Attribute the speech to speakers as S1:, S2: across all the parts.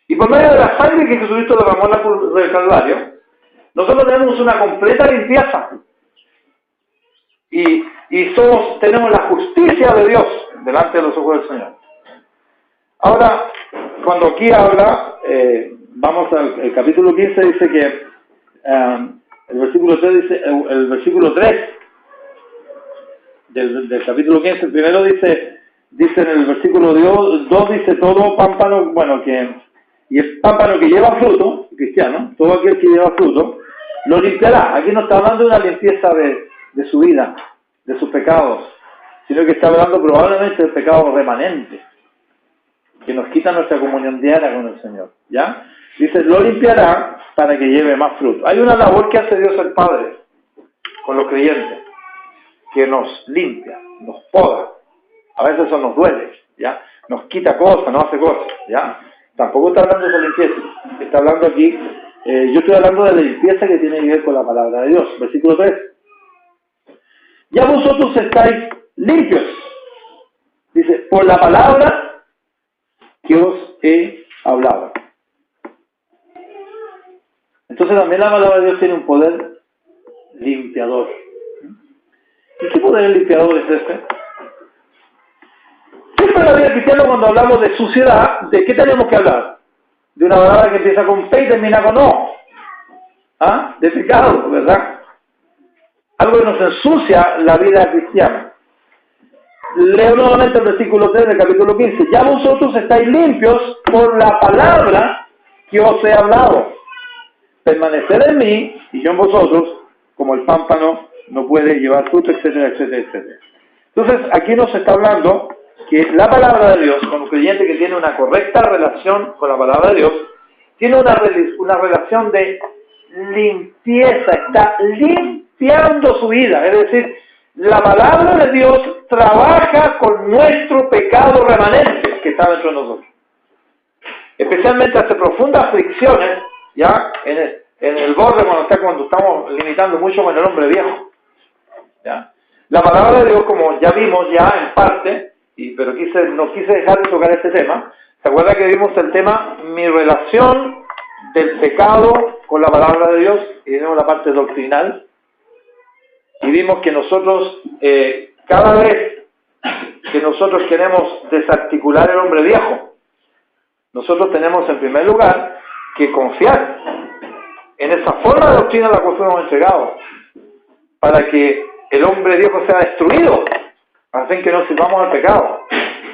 S1: Y por medio de la sangre que Jesucristo derramó en la cruz del Calvario, nosotros tenemos una completa limpieza. Y tenemos la justicia de Dios delante de los ojos del Señor. Ahora, cuando aquí habla, vamos al capítulo 15, dice que el versículo 3 dice, el versículo 3 del capítulo 15, primero dice en el versículo 2 dice todo pámpano, y el pámpano que lleva fruto, cristiano, todo aquel que lleva fruto, lo limpiará. Aquí no está hablando de una limpieza de su vida, de sus pecados, sino que está hablando probablemente del pecado remanente, que nos quita nuestra comunión diaria con el Señor, ¿ya? Dice, lo limpiará para que lleve más fruto. Hay una labor que hace Dios el Padre con los creyentes, que nos limpia, nos poda. A veces eso nos duele, ¿ya? Nos quita cosas, nos hace cosas, ¿ya? Tampoco está hablando de esa limpieza. Está hablando aquí, yo estoy hablando de la limpieza que tiene que ver con la palabra de Dios. Versículo 3. Ya vosotros estáis limpios. Dice, por la palabra que os he hablado. Entonces también la palabra de Dios tiene un poder limpiador. ¿Y qué poder limpiador es este? Siempre en la vida cristiana, cuando hablamos de suciedad, ¿de qué tenemos que hablar? De una palabra que empieza con fe y termina con O. ¿Ah? De pecado, ¿verdad? Algo que nos ensucia la vida cristiana. Leo nuevamente el versículo 3 del capítulo 15. Ya vosotros estáis limpios por la palabra que os he hablado. Permaneced en mí y yo en vosotros, como el pámpano no puede llevar fruto, etcétera, etcétera, etcétera. Entonces, aquí nos está hablando que la palabra de Dios, con un creyente que tiene una correcta relación con la palabra de Dios, tiene una relación de limpieza, está limpiando su vida. Es decir, la palabra de Dios trabaja con nuestro pecado remanente que está dentro de nosotros. Especialmente hace profundas fricciones, ya, en el borde cuando estamos limitando mucho con el hombre viejo. ¿Ya? La palabra de Dios, como ya vimos ya en parte, pero no quise dejar de tocar este tema. ¿Se acuerda que vimos el tema, mi relación del pecado con la palabra de Dios? Y vimos la parte doctrinal. Y vimos que nosotros, cada vez que nosotros queremos desarticular el hombre viejo, nosotros tenemos en primer lugar que confiar en esa forma de doctrina a la cual fuimos entregados, para que el hombre viejo sea destruido, para hacer que no sirvamos al pecado.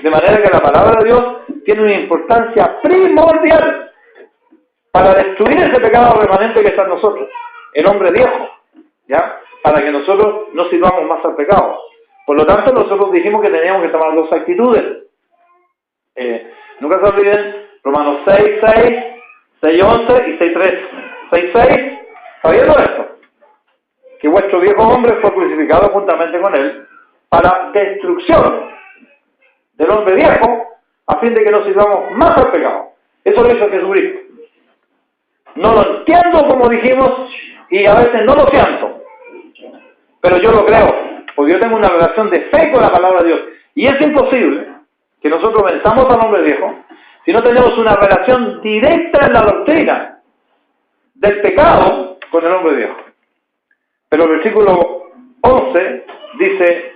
S1: De manera que la palabra de Dios tiene una importancia primordial para destruir ese pecado remanente que está en nosotros, el hombre viejo, ¿ya? Para que nosotros no sirvamos más al pecado. Por lo tanto, nosotros dijimos que teníamos que tomar dos actitudes. Nunca se olviden, Romanos 6:6, 6:11 y 6:3. 6:6, sabiendo esto, que vuestro viejo hombre fue crucificado juntamente con él para destrucción del hombre viejo, a fin de que no sirvamos más al pecado. Eso lo hizo Jesucristo. No lo entiendo, como dijimos, y a veces no lo siento, pero yo lo creo, porque yo tengo una relación de fe con la palabra de Dios, y es imposible que nosotros venzamos al hombre viejo si no tenemos una relación directa en la doctrina del pecado con el hombre viejo. Pero el versículo 11 dice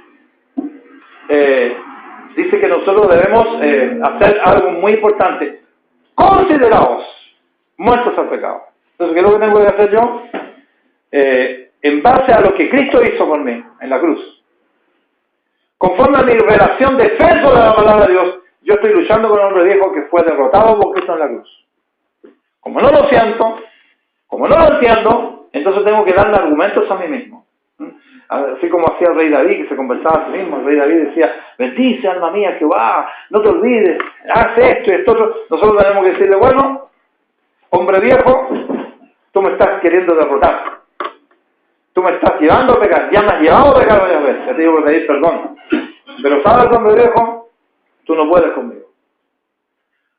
S1: que nosotros debemos hacer algo muy importante. Consideraos muertos al pecado. Entonces, ¿qué es lo que tengo que hacer yo? En base a lo que Cristo hizo por mí en la cruz, conforme a mi relación de fe sobre la palabra de Dios, yo estoy luchando con el hombre viejo que fue derrotado por Cristo en la cruz. Como no lo siento, como no lo entiendo, entonces tengo que darle argumentos a mí mismo. Así como hacía el rey David, que se conversaba a sí mismo. El rey David decía, bendice alma mía Jehová, no te olvides, haz esto y esto otro. Nosotros tenemos que decirle, bueno, hombre viejo, tú me estás queriendo derrotar. Tú me estás llevando a pecar, ya me has llevado a pecar varias veces, ya te digo que pedir perdón. Pero sabes, hombre viejo, tú no puedes conmigo.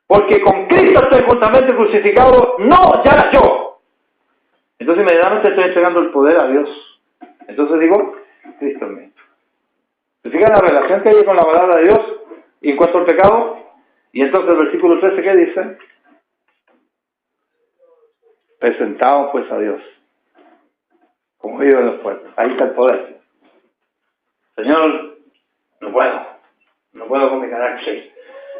S1: Porque con Cristo estoy juntamente crucificado, no ya yo. Entonces inmediatamente estoy entregando el poder a Dios. Entonces digo, Cristo en mí. ¿Se fijan la relación que hay con la palabra de Dios y en cuanto al pecado? Y entonces el versículo 13, ¿qué dice? Presentaos pues a Dios, como viven los pueblos. Ahí está el poder. Señor, no puedo con mi carácter,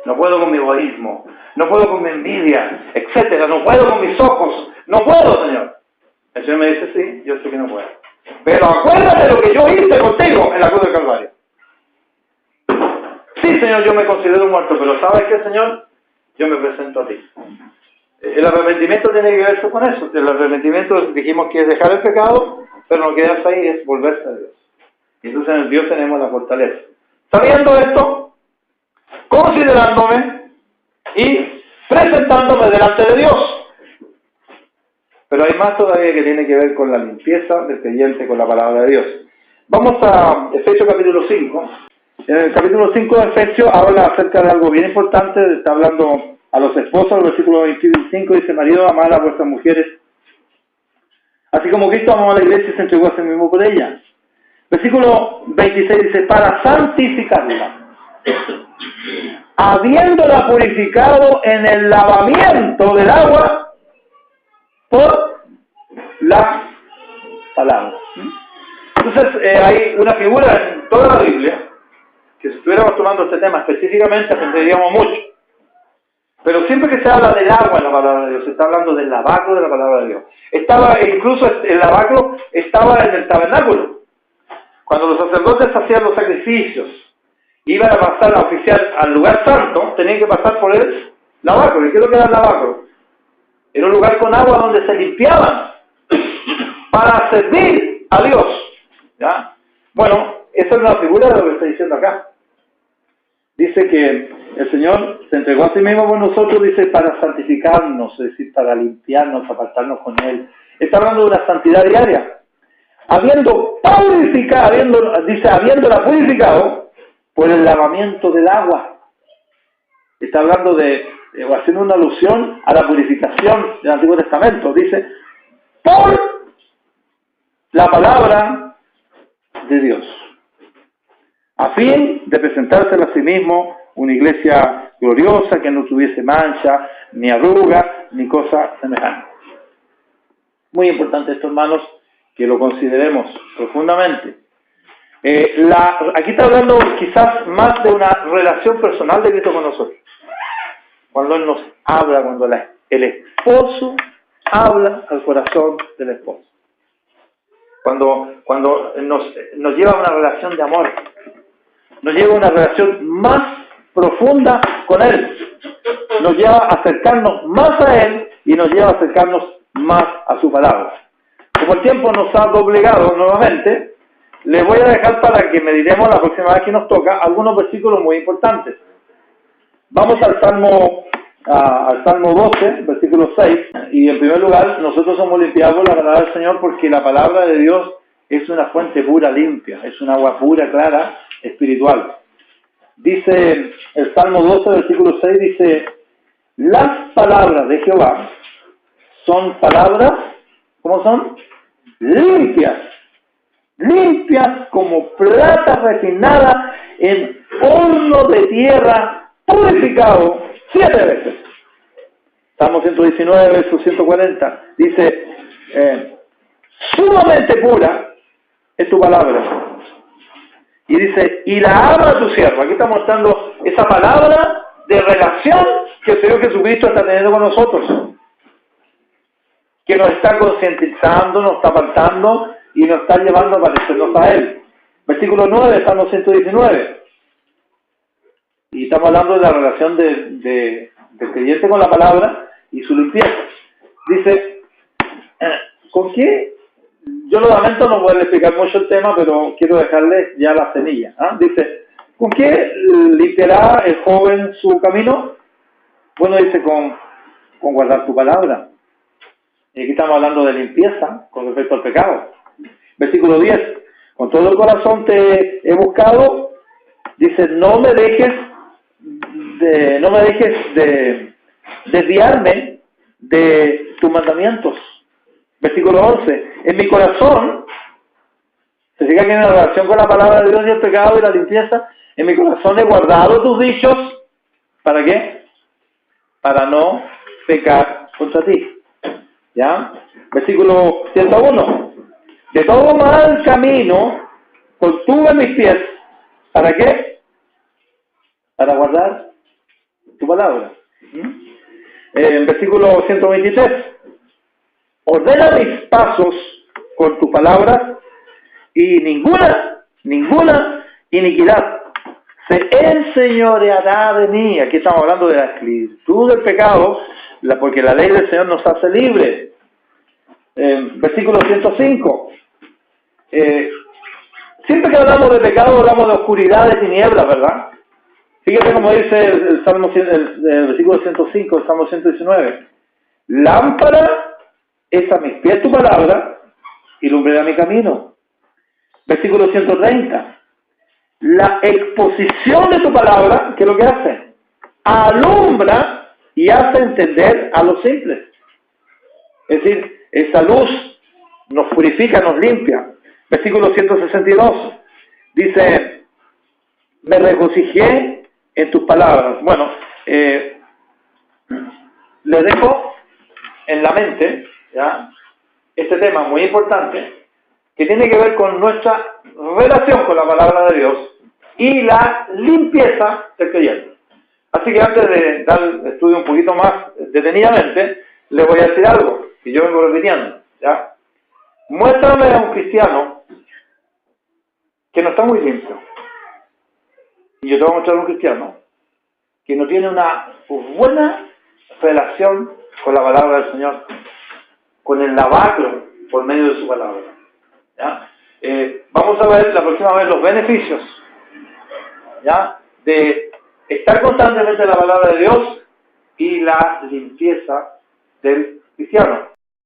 S1: no puedo con mi egoísmo, no puedo con mi envidia, etcétera, no puedo con mis ojos, no puedo, Señor. El Señor me dice, sí, yo sé que no puedo. Pero acuérdate de lo que yo hice contigo en la cruz del Calvario. Sí, Señor, yo me considero muerto, pero ¿sabes qué, Señor? Yo me presento a ti. El arrepentimiento tiene que ver con eso. El arrepentimiento dijimos que es dejar el pecado, pero no quedarse ahí, es volverse a Dios. Y entonces en Dios tenemos la fortaleza. Sabiendo esto, considerándome y presentándome delante de Dios. Pero hay más todavía que tiene que ver con la limpieza del creyente con la palabra de Dios. Vamos a Efesios capítulo 5. En el capítulo 5 de Efesios habla acerca de algo bien importante. Está hablando a los esposos, el versículo 25 dice: marido, amad a vuestras mujeres, así como Cristo amó a la iglesia y se entregó a sí mismo por ella. Versículo 26 dice: para santificarla, habiéndola purificado en el lavamiento del agua por la palabra. Entonces hay una figura en toda la Biblia que si estuviéramos tomando este tema específicamente aprenderíamos mucho. Pero siempre que se habla del agua en la palabra de Dios, se está hablando del lavacro de la palabra de Dios. Incluso el lavacro estaba en el tabernáculo. Cuando los sacerdotes hacían los sacrificios, iban a pasar a oficiar al lugar santo, tenían que pasar por el lavacro. ¿Y qué es lo que era el lavacro? Era un lugar con agua donde se limpiaban para servir a Dios. ¿Ya? Bueno, esa es una figura de lo que está diciendo acá. Dice que el Señor se entregó a sí mismo por nosotros, dice, para santificarnos, es decir, para limpiarnos, apartarnos con Él. Está hablando de una santidad diaria. Habiéndola purificado por el lavamiento del agua. Está hablando haciendo una alusión a la purificación del Antiguo Testamento. Dice, por la palabra de Dios, a fin de presentársela a sí mismo una iglesia gloriosa, que no tuviese mancha, ni arruga, ni cosa semejante. Muy importante esto, hermanos, que lo consideremos profundamente. Aquí está hablando quizás más de una relación personal de Cristo con nosotros. Cuando Él nos habla, cuando el esposo habla al corazón del esposo. Cuando nos lleva a una relación de amor, nos lleva a una relación más profunda con Él, nos lleva a acercarnos más a Él y nos lleva a acercarnos más a su palabra. Como el tiempo nos ha doblegado nuevamente, les voy a dejar para que meditemos la próxima vez que nos toca algunos versículos muy importantes. Vamos al Salmo 12, versículo 6, y en primer lugar, nosotros somos limpiados por la palabra del Señor porque la palabra de Dios es una fuente pura, limpia, es un agua pura, clara, espiritual. Dice el Salmo 12, versículo 6, dice: las palabras de Jehová son palabras, ¿cómo son? Limpias, limpias como plata refinada en horno de tierra, purificado 7 veces. Salmo 119, verso 140, dice: sumamente pura es tu palabra. Y dice, y la ama tu siervo. Aquí está mostrando esa palabra de relación que el Señor Jesucristo está teniendo con nosotros. Que nos está concientizando, nos está apartando y nos está llevando a parecernos a Él. Versículo 9, Salmo 119. Y estamos hablando de la relación del creyente con la palabra y su limpieza. Dice, ¿con qué? Yo lo lamento, no puedo explicar mucho el tema, pero quiero dejarles ya la semilla. Dice, ¿con qué limpiará el joven su camino? Bueno, dice, con guardar tu palabra. Y aquí estamos hablando de limpieza con respecto al pecado. Versículo 10, con todo el corazón te he buscado. Dice, no me dejes de desviarme de tus mandamientos. Versículo 11, en mi corazón, se fija que en la relación con la palabra de Dios y el pecado y la limpieza, en mi corazón he guardado tus dichos. ¿Para qué? Para no pecar contra ti. ¿Ya? Versículo 101. De todo mal camino contuve mis pies. ¿Para qué? Para guardar tu palabra. En versículo 123. Ordena mis pasos con tu palabra y ninguna iniquidad se enseñoreará de mí. Aquí estamos hablando de la esclavitud del pecado, porque la ley del Señor nos hace libres. Versículo 105. Siempre que hablamos de pecado, hablamos de oscuridad, de tinieblas, ¿verdad? Fíjate cómo dice el versículo 105, el Salmo 119. Lámpara es a mis pies tu palabra y lumbrera mi camino. Versículo 130. La exposición de tu palabra, ¿qué es lo que hace? Alumbra y hace entender a los simples. Es decir, esa luz nos purifica, nos limpia. Versículo 162. Dice, me regocijé en tus palabras. Bueno, le dejo en la mente, ¿ya?, este tema muy importante que tiene que ver con nuestra relación con la palabra de Dios y la limpieza del creyente. Así que antes de dar el estudio un poquito más detenidamente, le voy a decir algo que yo vengo repitiendo, ¿ya? Muéstrame a un cristiano que no está muy limpio. Y yo te voy a mostrar a un cristiano que no tiene una buena relación con la palabra del Señor, con el lavacro por medio de su palabra. ¿Ya? Vamos a ver la próxima vez los beneficios, ¿ya?, de estar constantemente en la palabra de Dios y la limpieza del cristiano.